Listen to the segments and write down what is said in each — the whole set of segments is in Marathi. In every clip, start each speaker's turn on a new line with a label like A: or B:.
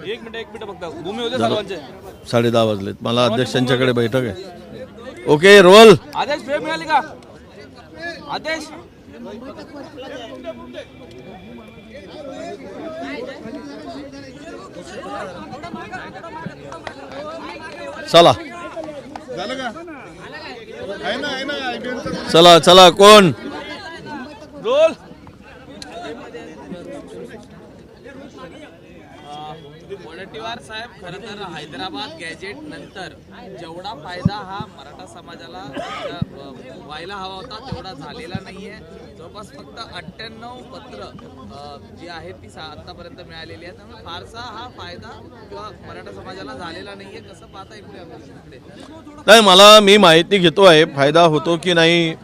A: एक मिनिट फक्त भूमी होते सर्वांचे
B: 10:30 वाजलेत. मला अध्यक्षांच्याकडे बैठक आहे. Okay roll.
A: आदेश वेळ मिळाली का आदेश
B: चला चला चला कोण
A: रोल
C: वडट्टीवार साहेब, खरं तर हैदराबाद गॅजेट नंतर जेवढा फायदा हा मराठा समाजाला व्हायला हवा होता तेवढा झालेला नाहीये. जवळपास फक्त 98 पत्र जी आहेत ती आतापर्यंत मिळालेली आहेत. त्यामुळे फारसा हा फायदा किंवा मराठा समाजाला झालेला नाहीये. कसं पाहता येईल?
B: नाही, मला मी माहिती घेतो आहे फायदा होतो की नाही.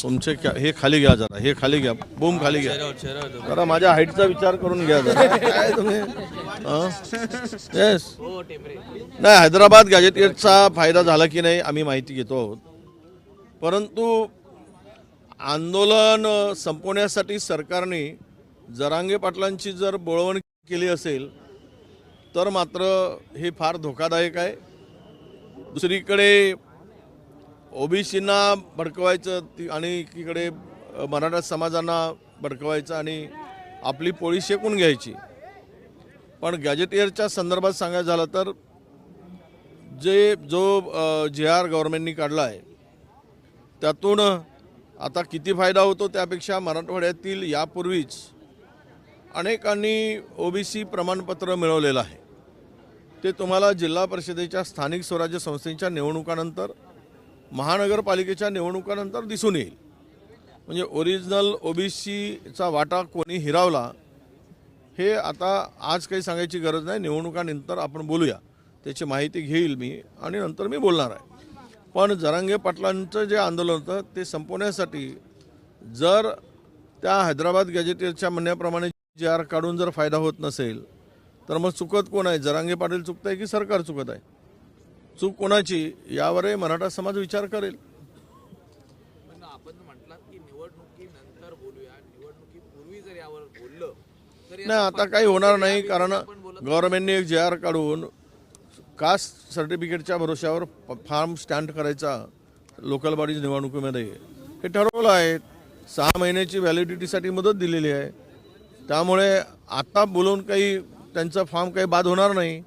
B: तुमचे हे खाली घ्या जरा, हे खाली घ्या, बूम खाली घ्या जरा, माझ्या हाईटचा विचार करून घ्या जरा. काय तुम्ही येस नाही, हैदराबाद गॅजेटियरचा फायदा झाला की नाही आम्ही माहिती घेतो आहोत. परंतु आंदोलन संपवण्यासाठी सरकारने जरांगे पाटलांची जर बोळवण केली असेल तर मात्र हे फार धोकादायक आहे. दुसरीकडे ओबीसींना भडकवायचं आणि एकीकडे मराठा समाजांना भडकवायचं आणि आपली पोळी शेकून घ्यायची. पण गॅजेटियरच्या संदर्भात सांगायचं झालं तर जो JR गव्हर्नमेंटनी काढला आहे त्यातून आता किती फायदा होतो त्यापेक्षा मराठवाड्यातील यापूर्वीच अनेकांनी ओबीसी प्रमाणपत्र मिळवलेलं आहे. ते तुम्हाला जिल्हा परिषदेच्या स्थानिक स्वराज्य संस्थेच्या निवडणुकानंतर, महानगरपालिकेच्या निवडणुकानंतर दिसून येईल. म्हणजे ओरिजिनल ओबीसीचा वाटा कोणी हिरावला हे आता आज काही सांगायची गरज नाही. निवडणुकानंतर आपण बोलूया, त्याची माहिती घेईल मी आणि नंतर मी बोलणार आहे. पण जरांगे पाटलांचं जे आंदोलन होतं ते संपवण्यासाठी जर त्या हैदराबाद गॅजेटियरच्या म्हणण्याप्रमाणे JR काढून जर फायदा होत नसेल तर मग चुकत कोण आहे? जरांगे पाटील चुकत आहे की सरकार चुकत आहे? चूक कोणाची यावरही मराठा समाज विचार करेल.
C: आपण म्हटलं की निवडणुकीनंतर बोलूया, निवडणुकीपूर्वी जर यावर बोललं तर
B: नाही, आता काही होणार नाही. कारण गव्हर्नमेंटने एक JR काढून कास्ट सर्टिफिकेटच्या भरोश्यावर फार्म स्टँड करायचा लोकल बॉडीज निवडणुकीमध्ये हे ठरवलं आहे. 6 महिन्याची व्हॅलिडिटीसाठी मुदत दिलेली आहे. त्यामुळे आता बोलून काही त्यांचा फॉर्म काही बाद होणार नाही.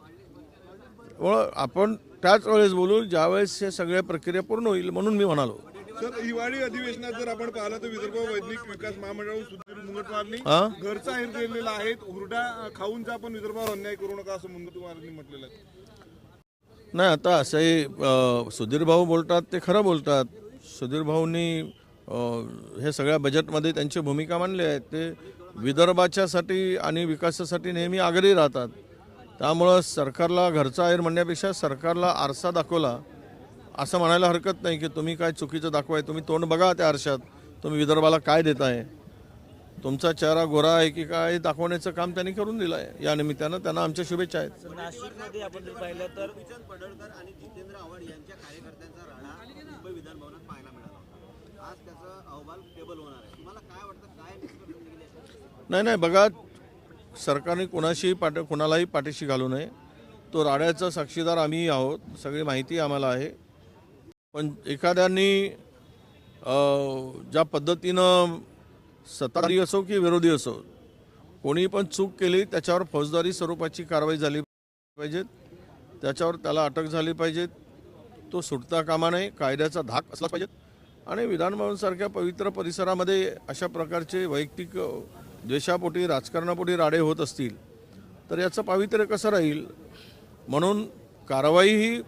B: आपण त्याच वेळेस बोलू ज्यावेळेस हे सगळ्या प्रक्रिया पूर्ण होईल, म्हणून मी म्हणालो.
D: सर, हिवाळी अधिवेशनात जर आपण पाहिलं तर विदर्भ वैदिक विकास महामंडळाकडून सुधीर मुनगंटीवारनी घरचा आहेर दिलेला आहे. हुरडा खाऊन जा पण विदर्भावर अन्याय करू नका असं मुनगंटीवारांनी म्हटलेलं आहे.
B: नाही, आता असंही सुधीर भाऊ बोलतात ते खरं बोलतात. सुधीर भाऊंनी हे सगळ्या बजेटमध्ये त्यांची भूमिका मांडली आहे. ते विदर्भाच्यासाठी आणि विकासासाठी नेहमी आग्रही राहतात. त्यामुळं सरकारला घरचा आहेर म्हणण्यापेक्षा सरकारला आरसा दाखवला असं म्हणायला हरकत नाही की तुम्ही काय चुकीचं दाखवाय. तुम्ही तोंड बघा त्या आरशात, तुम्ही विदर्भाला काय देताय, तुमचा चेहरा गोरा आहे की काय दाखवण्याचं काम त्यांनी करून दिलं आहे. या निमित्तानं त्यांना आमच्या शुभेच्छा आहेत.
E: नाशिकमध्ये आपण जर पाहिलं तर विचन पडळकर आणि जितेंद्र आव्हाड यांच्या कार्यकर्त्यांचा राडा मुंबई विधान भवनात पाहायला मिळाला. आज त्याचा अहवाल टेबल होणार आहे. तुम्हाला काय वाटतं, काय निष्कर्ष निघाले?
B: नाही, बघा, सरकारने कोणालाही पाठीशी घालू नये. तो राड्याचा साक्षीदार आम्ही आहोत, सगळी माहिती आम्हाला आहे. पण एखाद्यांनी ज्या पद्धतीनं सत्ताधारी असो की विरोधी असो, कोणी पण चूक केली त्याच्यावर फौजदारी स्वरूपाची कारवाई झाली पाहिजे, त्याच्यावर त्याला अटक झाली पाहिजे. तो सुटता कामा नये, कायद्याचा धाक असला पाहिजे. आणि विधानभवनसारख्या पवित्र परिसरामध्ये अशा प्रकारचे वैयक्तिक द्वेषापोटी, राजकारणापोटी राडे होत असतील तर याचं पावित्र्य कसं राहील? म्हणून कारवाई ही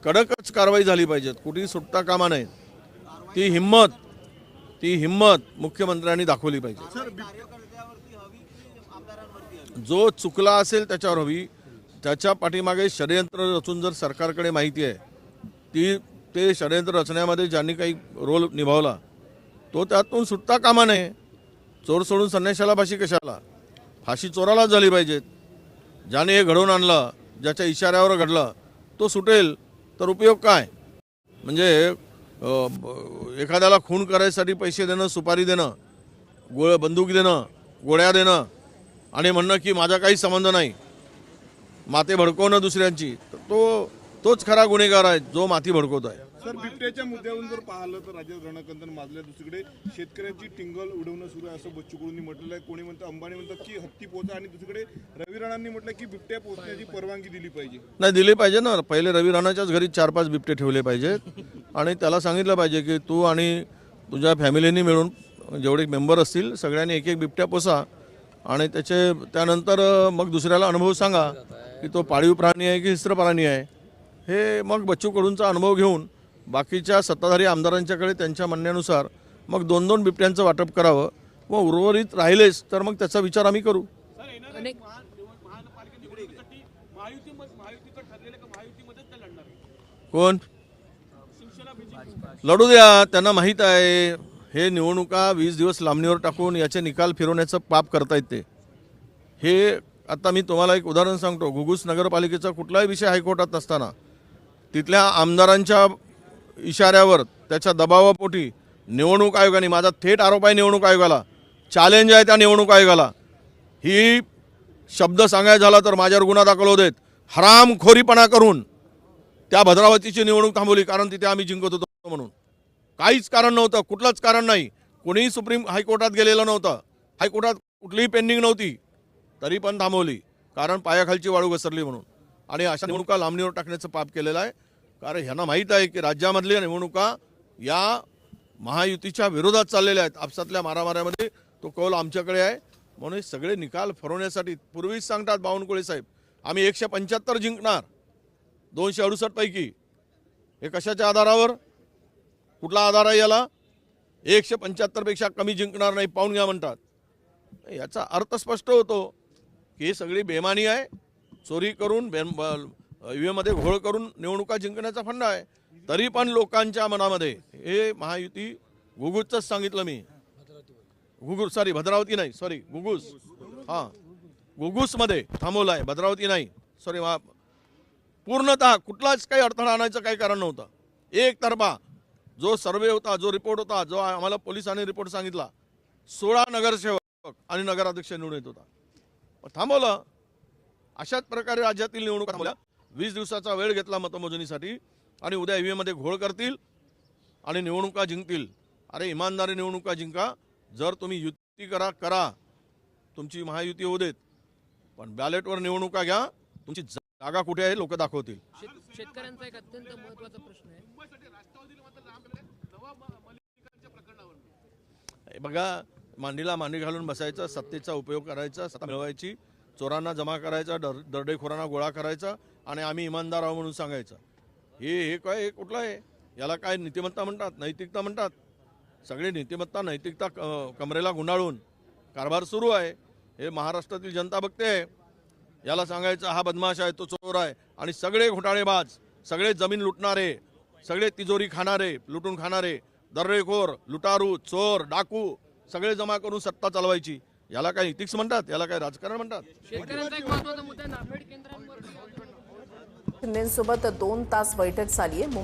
B: कडकच कारवाई झाली पाहिजे, कुठेही सुटता कामा नये. ती हिम्मत मुख्यमंत्र्यांनी दाखवली पाहिजे. जो चुकला असेल त्याच्यावर हवी. त्याच्या पाठीमागे षडयंत्र रचून जर सरकारकडे माहिती आहे, ते षडयंत्र रचण्यामध्ये ज्यांनी काही रोल निभावला तो त्यातून सुटता कामा नये. चोर सोडून संन्याशाला फाशी कशाला? फाशी चोरालाच झाली पाहिजे. ज्याने हे घडवून आणलं, ज्याच्या इशाऱ्यावर घडलं तो सुटेल तर उपयोग काय? म्हणजे एखाद्याला खून करायसाठी पैसे देणं, सुपारी देणं, बंदूक देणं, गोळ्या देणं आणि म्हणणं की माझा काही संबंध नाही, माती भडकवणं दुसऱ्यांची, तर तोच खरा गुन्हेगार आहे जो माती भडकवतो आहे.
D: सर, बिबट्याच्या मुद्द्यावरून जर पाहिलं तर राज्यात रणकंदन माजल्या, दुसरीकडे शेतकऱ्यांची टिंगल उडवणं सुरू आहे असं बच्चू कडूंनी म्हटलेलं आहे. कोणी म्हणतं, अंबानी म्हणतात की हत्ती पोचा, आणि दुसरीकडे रवी राणांनी म्हटलं की बिबट्या पोचण्याची परवानगी दिली पाहिजे.
B: नाही, दिली पाहिजे ना. पहिले रवी राणाच्याच घरी 4-5 बिबटे ठेवले पाहिजेत आणि त्याला सांगितलं पाहिजे की तू आणि तुझ्या फॅमिलीनी मिळून जेवढे मेंबर असतील सगळ्यांनी एक बिबट्या पोसा आणि त्यानंतर मग दुसऱ्याला अनुभव सांगा की तो पाळीव प्राणी आहे की हिंस्र प्राणी आहे. हे मग बच्चू कडूंचा अनुभव घेऊन बाकीच्या सत्ताधारी आमदारांच्याकडे त्यांच्या म्हणण्यानुसार मग 2-2 बिबट्यांचं वाटप करावं. व उर्वरित राहिलेच तर मग त्याचा विचार आम्ही करू. कोण लढू द्या, त्यांना माहीत आहे हे निवडणुका 20 दिवस लांबणीवर टाकून याचे निकाल फिरवण्याचं पाप करतायत ते. हे आता मी तुम्हाला एक उदाहरण सांगतो. घुगुस नगरपालिकेचा कुठलाही विषय हायकोर्टात नसताना तिथल्या आमदारांच्या इशाऱ्यावर, त्याच्या दबावापोटी निवडणूक आयोगाने, माझा थेट आरोप आहे निवडणूक आयोगाला, चॅलेंज आहे त्या निवडणूक आयोगाला, ही शब्द सांगायचा झाला तर माझ्यावर गुन्हा दाखल होऊ देत, हरामखोरीपणा करून त्या भद्रावतीची निवडणूक थांबवली कारण तिथे आम्ही जिंकत होतो म्हणून. काहीच कारण नव्हतं, कुठलंच कारण नाही. कोणीही हायकोर्टात गेलेलं नव्हतं, हायकोर्टात कुठलीही पेंडिंग नव्हती, तरी पण थांबवली कारण पायाखालची वाळू घसरली म्हणून. आणि अशा निवडणुका लांबणीवर टाकण्याचं पाप केलेलं आहे. कारण ह्यांना माहीत आहे की राज्यामधल्या निवडणुका या महायुतीच्या विरोधात चाललेल्या आहेत. आपसातल्या मारामाऱ्यामध्ये तो कौल आमच्याकडे आहे. म्हणून हे सगळे निकाल फरवण्यासाठी पूर्वीच सांगतात बावनकुळे साहेब, आम्ही 175 जिंकणार 268 पैकी. हे कशाच्या आधारावर, कुठला आधार आहे याला? 175 पेक्षा कमी जिंकणार नाही, पाहून घ्या म्हणतात. याचा अर्थ स्पष्ट होतो की ही सगळी बेमानी आहे. चोरी करून EVM मध्ये घोळ करून निवडणुका जिंकण्याचा फंडा आहे. तरी पण लोकांच्या मनामध्ये हे महायुती, घुगुसच सांगितलं मी, भद्रावती नाही, सॉरी घुगुस, हां घुगुसमध्ये थांबवलं आहे, भद्रावती नाही, सॉरी. पूर्णतः कुठलाच काही अडथळा आणायचं काही कारण नव्हतं. एकतर्फा जो सर्वे होता, जो रिपोर्ट होता, जो आम्हाला पोलिसांनी रिपोर्ट सांगितला, 16 नगरसेवक आणि नगराध्यक्ष निवडून येत होता, थांबवलं. अशाच प्रकारे राज्यातील निवडणुका थांबवल्या. 20 दिवसाचा वेळ घेतला मतमोजणीसाठी आणि उद्या EVM मध्ये घोळ करतील आणि निवडणुका जिंकतील. अरे इमानदारी निवडणुका जिंका. जर तुम्ही युती करा, तुमची महायुती होऊ देत, पण बॅलेटवर निवडणुका घ्या. तुमची जागा कुठे आहे लोक दाखवतील.
F: शेतकऱ्यांचा एक अत्यंत महत्त्वाचा प्रश्न आहे.
B: बघा, मांडीला मांडी घालून बसायचं, सत्तेचा उपयोग करायचा, सत्ता मिळवायची, चोरांना जमा करायचा, दरोडेखोरांना गोळा करायचा आणि आम्ही इमानदार आहोत म्हणून सांगायचं. हे काय, हे कुठलं आहे? याला काय नीतिमत्ता म्हणतात, नैतिकता म्हणतात? सगळे नीतिमत्ता नैतिकता कमरेला गुंडाळून कारभार सुरू आहे. हे महाराष्ट्रातील जनता बघते आहे. याला सांगायचं हा बदमाश आहे, तो चोर आहे, आणि सगळे घोटाळेबाज, सगळे जमीन लुटणारे, सगळे तिजोरी खाणारे, लुटून खाणारे, दरोडेखोर, लुटारू, चोर, डाकू सगळे जमा करून सत्ता चालवायची. याला काय इथिक्स म्हणतात? याला काय राजकारण म्हणतात?
F: शेतकऱ्यांचा एक महत्त्वाचा मुद्दा नाफेड केंद्रांवर
G: शिंदेसोबत 2 तास बैठक झाली आहे.